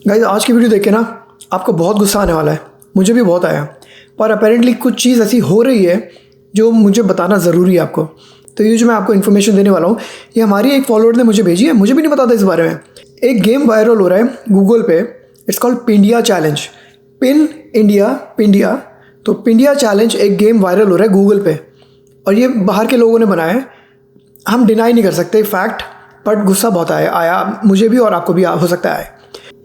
Guys आज की video देख के ना आपको बहुत गुस्सा आने वाला है, मुझे भी बहुत आया। पर अपेरेंटली कुछ चीज़ ऐसी हो रही है जो मुझे बताना ज़रूरी है आपको। तो ये जो मैं आपको इन्फॉर्मेशन देने वाला हूँ ये हमारी एक फॉलोअर ने मुझे भेजी है, मुझे भी नहीं पता था इस बारे में। एक गेम वायरल हो रहा है गूगल पे, it's called Pindia challenge. Pin India Pindia, तो पिंडिया चैलेंज एक गेम वायरल हो रहा है गूगल पे और ये बाहर के लोगों ने बनाया है। हम डिनाई नहीं कर सकते फैक्ट, बट गुस्सा बहुत आया मुझे भी और आपको भी हो सकता है।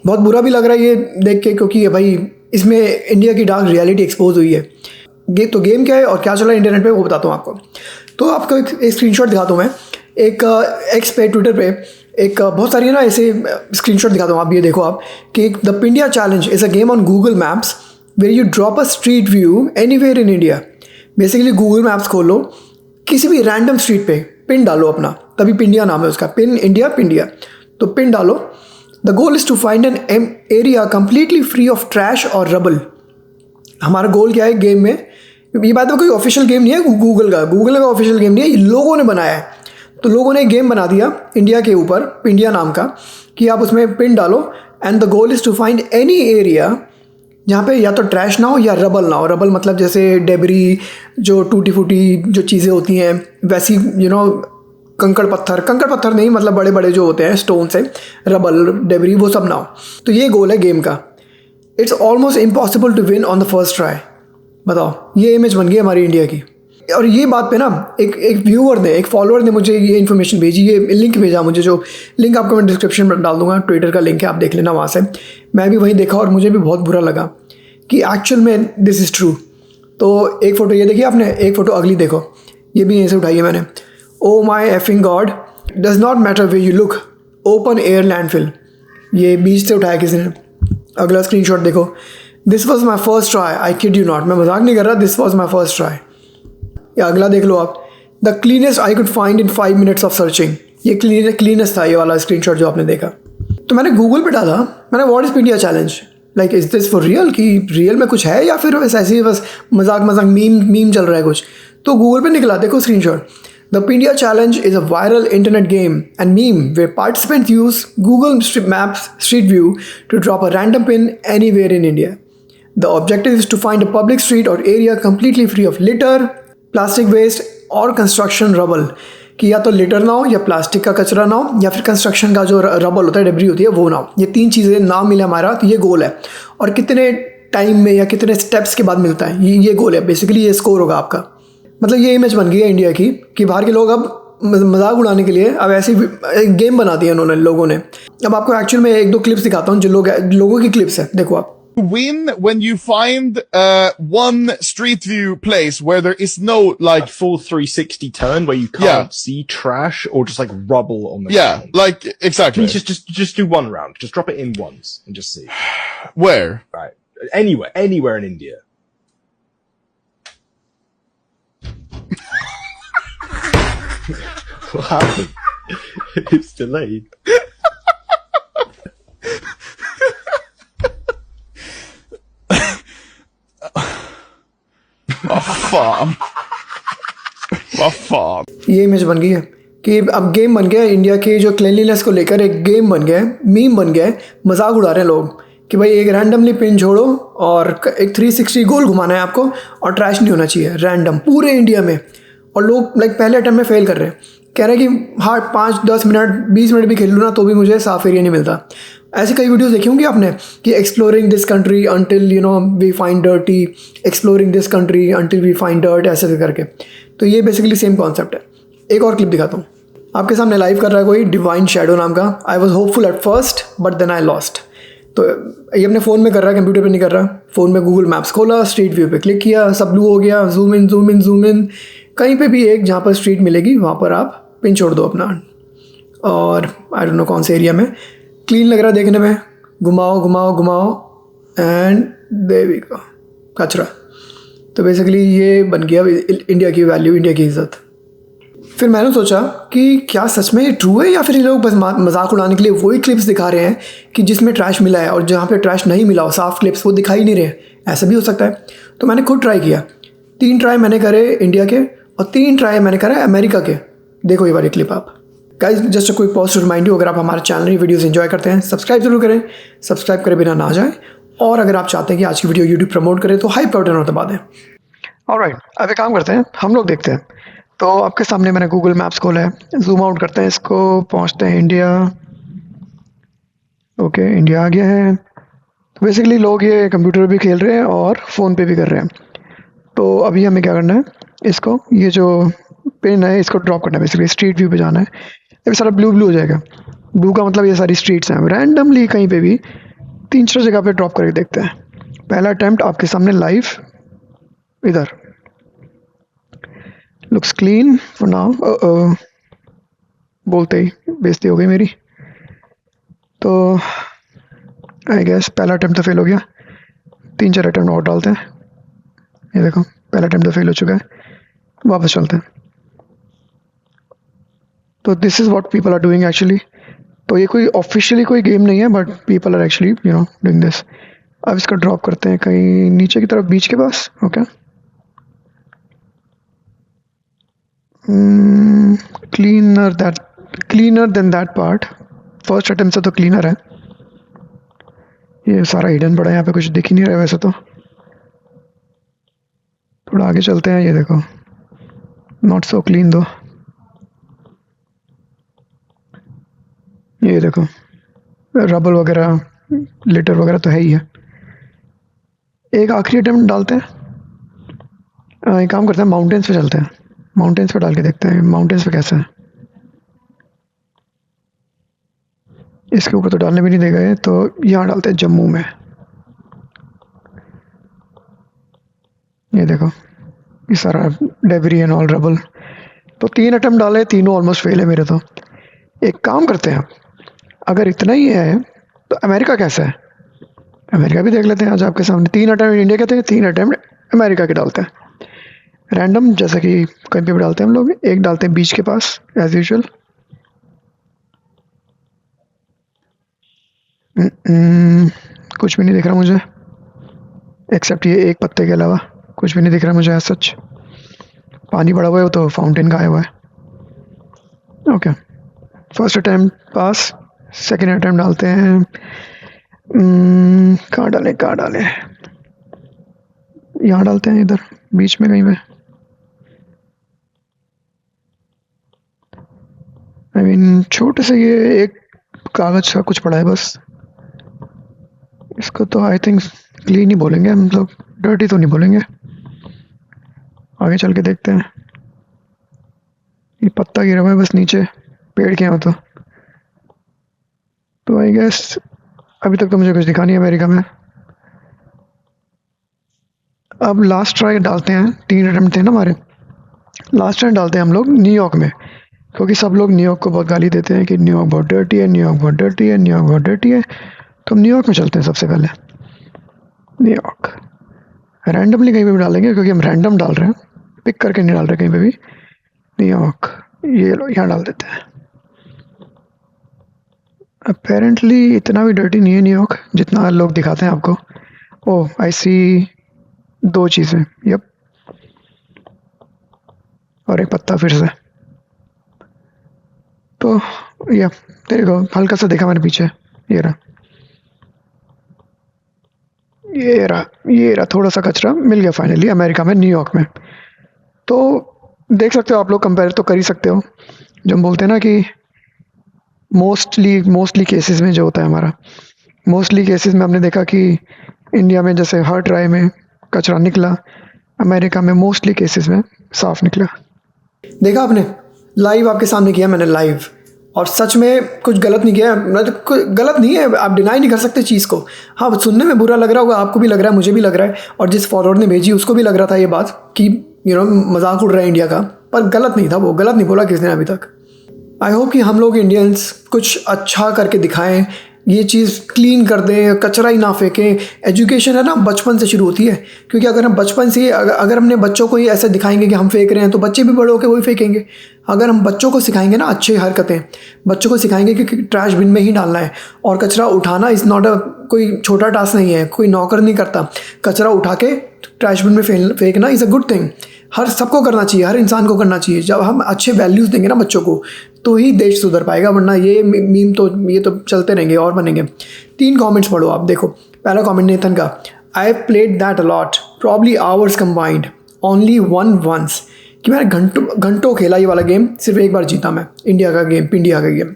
बहुत बुरा भी लग रहा है ये देख के, क्योंकि भाई इसमें इंडिया की डार्क रियलिटी एक्सपोज हुई है। तो गेम क्या है और क्या चल रहा है इंटरनेट पे वो बताता हूँ आपको। तो आपको एक स्क्रीनशॉट दिखाता हूँ मैं, एक एक्स पे ट्विटर पे एक बहुत सारी ना ऐसे स्क्रीनशॉट दिखाता हूँ। आप ये देखो आप कि the Pindia challenge is a game on Google Maps where you drop a street view anywhere in India. Basically Google Maps खोलो, किसी भी रैंडम स्ट्रीट पे पिन डालो अपना, तभी पिंडिया नाम है उसका, पिन इंडिया पिंडिया। तो पिन डालो। The goal is to find an area completely free of trash और रबल। हमारा गोल क्या है गेम में, ये बात है कोई ऑफिशियल गेम नहीं है गूगल का ऑफिशियल गेम नहीं है, ये लोगों ने बनाया है। तो लोगों ने एक गेम बना दिया इंडिया के ऊपर, पिंडिया नाम का, कि आप उसमें पिन डालो and the goal is to find any area जहाँ पे या तो ट्रैश ना हो या रबल ना हो। रबल मतलब जैसे डेबरी, जो टूटी फूटी जो चीज़ें होती हैं वैसी, कंकड़ पत्थर नहीं, मतलब बड़े बड़े जो होते हैं स्टोन से, रबल डेबरी वो सब ना हो। तो ये गोल है गेम का। It's almost impossible to win on the first try. बताओ, ये इमेज बन गई हमारी इंडिया की। और ये बात पे ना एक व्यूअर ने, एक फॉलोअर ने मुझे ये इन्फॉर्मेशन भेजी, ये लिंक भेजा मुझे, जो लिंक आपको मैं डिस्क्रिप्शन में डाल दूंगा, ट्विटर का लिंक है, आप देख लेना वहाँ से। मैं भी वहीं देखा और मुझे भी बहुत बुरा लगा कि एक्चुअल में दिस इज़ ट्रू। तो एक फ़ोटो ये देखिए आपने, एक फ़ोटो अगली देखो, ये भी यहीं से उठाई है मैंने। Oh my effing God, does not matter way you look, open air landfill, ये बीच से उठाया किसी ने। अगला स्क्रीनशॉट देखो, this was my first try, I kid you not, मैं मजाक नहीं कर रहा, this was my first try. या अगला देख लो आप, the cleanest I could find in 5 minutes of searching, ये क्लीनेस्ट था ये वाला स्क्रीनशॉट जो आपने देखा। तो मैंने गूगल पे डाला, मैंने what is Pindia challenge, like is this for real, कि रियल में कुछ है या फिर बस ऐसे ही बस मजाक मीम चल रहा है कुछ। तो गूगल पे निकला, देखो screenshot, the Pindia challenge is a viral internet game and meme where participants use Google Maps Street View to drop a random pin anywhere in India. The objective is to find a public street or area completely free of litter, plastic waste और construction rubble, कि या तो litre ना हो या plastic का कचरा ना हो या फिर कंस्ट्रक्शन का जो रबल होता है, डेब्री होती है, वो ना हो। ये 3 चीज़ें ना मिले हमारा, तो ये गोल है। और कितने टाइम में या कितने स्टेप्स के बाद मिलता है, ये गोल है। बेसिकली ये स्कोर होगा आपका। मतलब ये इमेज बन गई है इंडिया की कि बाहर के लोग अब मजाक उड़ाने के लिए अब ऐसी एक गेम बना दी है उन्होंने, लोगों ने। अब आपको एक्चुअल में 1-2 क्लिप्स दिखाता हूँ जो लोगों की क्लिप्स है, देखो आप। Win when you find one street view place where there is no like full 360 turn where you can't see trash or just like rubble on the ground. like exactly. Please just do one round. Just drop it in once and just see. Where? Right. Anywhere in India. What happened? It's delayed. ये image बन गई है कि अब game बन गया है India के, जो क्लीनलीनेस को लेकर एक गेम बन गया है, मीम बन गया है। मजाक उड़ा रहे हैं लोग कि भाई एक रैंडमली पिन छोड़ो और एक 360 गोल घुमाना है आपको और ट्रैश नहीं होना चाहिए रैंडम पूरे इंडिया में। और लोग लाइक पहले अटेम्प्ट में फेल कर रहे हैं, कह रहे हैं कि हाँ 5-10 मिनट 20 मिनट भी खेल लूँ ना तो भी मुझे साफ एरिया नहीं मिलता। ऐसे कई वीडियोस देखी होंगी आपने कि exploring this country until we find dirty, exploring this country until we find dirt, ऐसे करके। तो ये बेसिकली सेम कॉन्सेप्ट है। एक और क्लिप दिखाता हूँ आपके सामने, लाइव कर रहा है कोई डिवाइन शैडो नाम का। I was hopeful at first but then I lost. तो ये अपने फ़ोन में कर रहा है, कंप्यूटर पे नहीं कर रहा। फ़ोन में गूगल मैप्स खोला, स्ट्रीट व्यू पे क्लिक किया, सब ब्लू हो गया, जूम इन। कहीं पे भी एक जहाँ पर स्ट्रीट मिलेगी वहाँ पर आप पिन छोड़ दो अपना, और आई डोंट नो कौन से एरिया में। क्लीन लग रहा है देखने में, घुमाओ एंड देवी का कचरा। तो बेसिकली ये बन गया इंडिया की वैल्यू, इंडिया की इज़्ज़त। फिर मैंने सोचा कि क्या सच में ये ट्रू है या फिर ये लोग बस मजाक उड़ाने के लिए वही क्लिप्स दिखा रहे हैं कि जिसमें ट्रैश मिला है और जहाँ पे ट्रैश नहीं मिला हो, साफ क्लिप्स वो दिखाई नहीं रहे। ऐसा भी हो सकता है। तो मैंने खुद ट्राई किया, 3 ट्राई मैंने करे इंडिया के और 3 ट्राई मैंने करे अमेरिका के। देखो ये वाली क्लिप आप। Guys just a quick pause to remind you, अगर आप हमारे चैनल की वीडियोस एंजॉय करते हैं सब्सक्राइब जरूर करें, सब्सक्राइब करे बिना ना जाएं। और अगर आप चाहते हैं कि आज की वीडियो यूट्यूब प्रमोट करे तो हाई बटन और दबा दें। ऑलराइट, अब एक काम करते हैं, हम लोग देखते हैं। तो आपके सामने मैंने गूगल मैप्स खोला है, जूम आउट करते हैं इसको, पहुंचते हैं इंडिया। ओके, इंडिया आ गया है। तो बेसिकली लोग ये कंप्यूटर भी खेल रहे हैं और फ़ोन पे भी कर रहे हैं। तो अभी हमें क्या करना है, इसको ये जो पिन है इसको ड्रॉप करना है। बेसिकली स्ट्रीट व्यू पे जाना है। ये सारा ब्लू ब्लू हो जाएगा। ब्लू का मतलब ये सारी स्ट्रीट्स हैं। रैंडमली कहीं पे भी 3-4 जगह पे ड्रॉप करके देखते हैं। पहला अटेम्प्ट आपके सामने लाइव, इधर लुक्स क्लीन फॉर नाउ। बोलते ही बेइज्जती हो गई मेरी। तो आई गेस पहला अटेम्प्ट तो फेल हो गया। 3-4 अटेम्प्ट और डालते हैं। ये देखो पहला अटेम्प्ट तो फेल हो चुका है, वापस चलते हैं। तो this is what people are doing actually. तो ये कोई ऑफिशियली कोई गेम नहीं है, but people are actually doing this. अब इसको ड्रॉप करते हैं कहीं नीचे की तरफ, बीच के पास। Okay, cleaner than that part. First attempt से तो क्लीनर है। ये सारा हिडन पड़ा है, यहाँ पे कुछ दिख ही नहीं रहा है वैसे तो। थोड़ा आगे चलते हैं। ये देखो, नॉट सो क्लीन दो। ये देखो रबल वगैरह, लिटर वगैरह तो है ही है। एक आखिरी अटेम्प्ट डालते हैं। एक काम करते हैं, माउंटेन्स पे चलते हैं। माउंटेन्स पे डाल के देखते हैं माउंटेन्स पे कैसा है। इसके ऊपर तो डालने भी नहीं देगा ये, तो यहाँ डालते हैं जम्मू में। ये देखो ये सारा डेबरी एंड ऑल रबल। तो 3 अटेम्प्ट डाले, तीनों ऑलमोस्ट फेल है मेरे। तो एक काम करते हैं, अगर इतना ही है तो अमेरिका कैसा है, अमेरिका भी देख लेते हैं आज आपके सामने। 3 अटेम्प्ट इंडिया के थे, 3 अटेम्प्ट अमेरिका के डालते हैं। रैंडम, जैसा कि कहीं पे भी डालते हैं हम लोग। एक डालते हैं बीच के पास एज यूजुअल। कुछ भी नहीं दिख रहा मुझे, एक्सेप्ट ये एक पत्ते के अलावा कुछ भी नहीं दिख रहा मुझे एज सच। पानी पड़ा हुआ है, वो तो फाउंटेन का आया हुआ है। ओके, फर्स्ट अटेम्प्ट पास। सेकेंड अटेम्प्ट डालते हैं। कहाँ डालें, यहाँ डालते हैं, इधर बीच में कहीं पे। आई मीन छोटे से ये एक कागज का कुछ पड़ा है बस। इसको तो आई थिंक क्लीन ही बोलेंगे हम लोग, डर्टी तो नहीं बोलेंगे। आगे चल के देखते हैं। ये पत्ता गिरा हुआ है बस नीचे, पेड़ के यहाँ। तो आई गेस अभी तक तो मुझे कुछ दिखा नहीं है अमेरिका में। अब लास्ट ट्राई डालते हैं। 3 अटेम्प्ट थे ना हमारे, लास्ट टाइम डालते हैं हम लोग न्यूयॉर्क में। क्योंकि सब लोग न्यूयॉर्क को बहुत गाली देते हैं कि न्यूयॉर्क बहुत डर्टी है, न्यूयॉर्क बहुत डर्टी है, न्यूयॉर्क बहुत डर्टी है। तो हम न्यूयॉर्क में चलते हैं सबसे पहले। न्यूयॉर्क रैंडमली कहीं पे भी डालेंगे, क्योंकि हम रैंडम डाल रहे हैं, पिक करके नहीं डाल रहे कहीं पे भी। न्यूयॉर्क, ये लो यहाँ डाल देते हैं। अपेरेंटली इतना भी डर्टी नहीं है न्यूयॉर्क जितना लोग दिखाते हैं आपको। ओह आई सी 2 चीज़ें, यप, और एक पत्ता फिर से। तो या तेरे को हल्का सा देखा मैंने पीछे, ये रहा थोड़ा सा कचरा मिल गया फाइनली अमेरिका में, न्यूयॉर्क में। तो देख सकते हो आप लोग, कंपेयर तो कर ही सकते हो। जो हम बोलते हैं ना कि मोस्टली केसेस में जो होता है हमारा, मोस्टली केसेस में हमने देखा कि इंडिया में जैसे हर ट्राई में कचरा निकला, अमेरिका में मोस्टली केसेस में साफ निकला। देखा आपने, लाइव आपके सामने किया मैंने लाइव, और सच में कुछ गलत नहीं किया। मतलब कुछ गलत नहीं है, आप डिनाई नहीं कर सकते चीज़ को। हाँ, सुनने में बुरा लग रहा होगा, आपको भी लग रहा है, मुझे भी लग रहा है, और जिस फॉरवर्ड ने भेजी उसको भी लग रहा था ये बात कि मजाक उड़ रहा है इंडिया का। पर गलत नहीं था वो, गलत नहीं बोला किसने अभी तक। आई होप कि हम लोग इंडियंस कुछ अच्छा करके दिखाएं, ये चीज़ क्लीन कर दें, कचरा ही ना फेंकें। एजुकेशन है ना, बचपन से शुरू होती है। क्योंकि अगर हम बचपन से अगर हमने बच्चों को ही ऐसे दिखाएंगे कि हम फेंक रहे हैं, तो बच्चे भी बड़े होकर वही फेंकेंगे। अगर हम बच्चों को सिखाएंगे ना अच्छी हरकतें, बच्चों को सिखाएंगे कि ट्रैश बिन में ही डालना है, और कचरा उठाना इज़ नॉट अ कोई छोटा टास्क नहीं है, कोई नौकर नहीं करता। कचरा उठा के ट्रैश बिन में फेंकना इज़ अ गुड थिंग। हर सबको करना चाहिए, हर इंसान को करना चाहिए। जब हम अच्छे वैल्यूज़ देंगे ना बच्चों को तो ही देश सुधर पाएगा, वरना ये मीम तो ये तो चलते रहेंगे और बनेंगे। 3 कमेंट्स पढ़ो आप, देखो। पहला कमेंट नेथन का, I have played that a lot probably hours combined only one once, कि मैंने घंटों खेला ये वाला गेम, सिर्फ एक बार जीता मैं, इंडिया का गेम।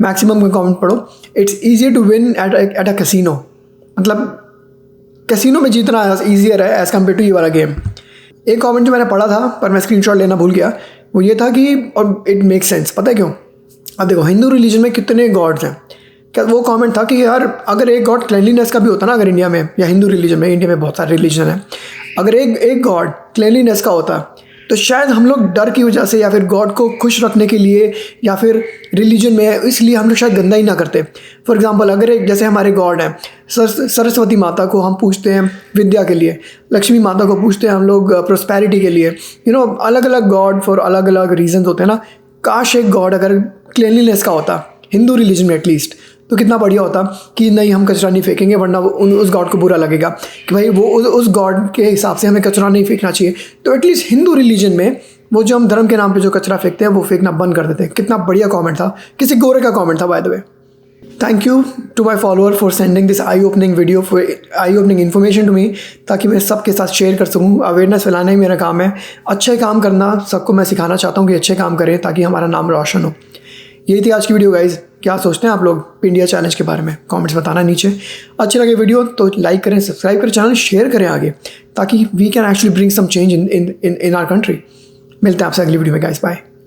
मैक्सिमम का कमेंट पढ़ो, it's easier to win at a casino, मतलब कैसीनो में जीतना ईजियर है एज़ कम्पेयर टू ये वाला गेम। एक कमेंट जो मैंने पढ़ा था पर मैं स्क्रीनशॉट लेना भूल गया, वो ये था कि, और इट मेक सेंस, पता है क्यों? अब देखो हिंदू रिलीजन में कितने गॉड्स हैं, क्या वो कमेंट था कि यार अगर एक गॉड क्लेनलीनेस का भी होता ना, अगर इंडिया में या हिंदू रिलीजन में, इंडिया में बहुत सारे रिलीजन हैं, अगर एक गॉड क्लेनलीनेस का होता तो शायद हम लोग डर की वजह से या फिर गॉड को खुश रखने के लिए या फिर रिलीजन में इसलिए हम लोग शायद गंदा ही ना करते। फॉर एग्जांपल अगर एक जैसे हमारे गॉड हैं, सरस्वती माता को हम पूछते हैं विद्या के लिए, लक्ष्मी माता को पूछते हैं हम लोग प्रोस्पेरिटी के लिए, अलग अलग गॉड फॉर अलग अलग रीजन होते हैं ना। काश एक गॉड अगर क्लीनलीनेस का होता हिंदू रिलीजन में एटलीस्ट, तो कितना बढ़िया होता कि नहीं हम कचरा नहीं फेंकेंगे, वरना उस गॉड को बुरा लगेगा कि भाई वो उस गॉड के हिसाब से हमें कचरा नहीं फेंकना चाहिए। तो एटलीस्ट हिंदू रिलीजन में वो जो हम धर्म के नाम पे जो कचरा फेंकते हैं वो फेंकना बंद कर देते हैं। कितना बढ़िया कमेंट था, किसी गोरे का कमेंट था by the way. Thank you to my follower for sending this eye opening video, for eye opening information to me, ताकि मैं सबके साथ शेयर कर सकूँ। अवेयरनेस फैलाना ही मेरा काम है, अच्छे काम करना सबको मैं सिखाना चाहता हूँ कि अच्छे काम करें ताकि हमारा नाम रोशन हो। यही थी आज की वीडियो गाइज। क्या सोचते हैं आप लोग इंडिया चैलेंज के बारे में, कमेंट्स बताना नीचे। अच्छी लगे वीडियो तो लाइक करें, सब्सक्राइब करें, चैनल शेयर करें आगे, ताकि we can actually bring some change in our country. मिलते हैं आपसे अगली वीडियो में गाइज, बाय।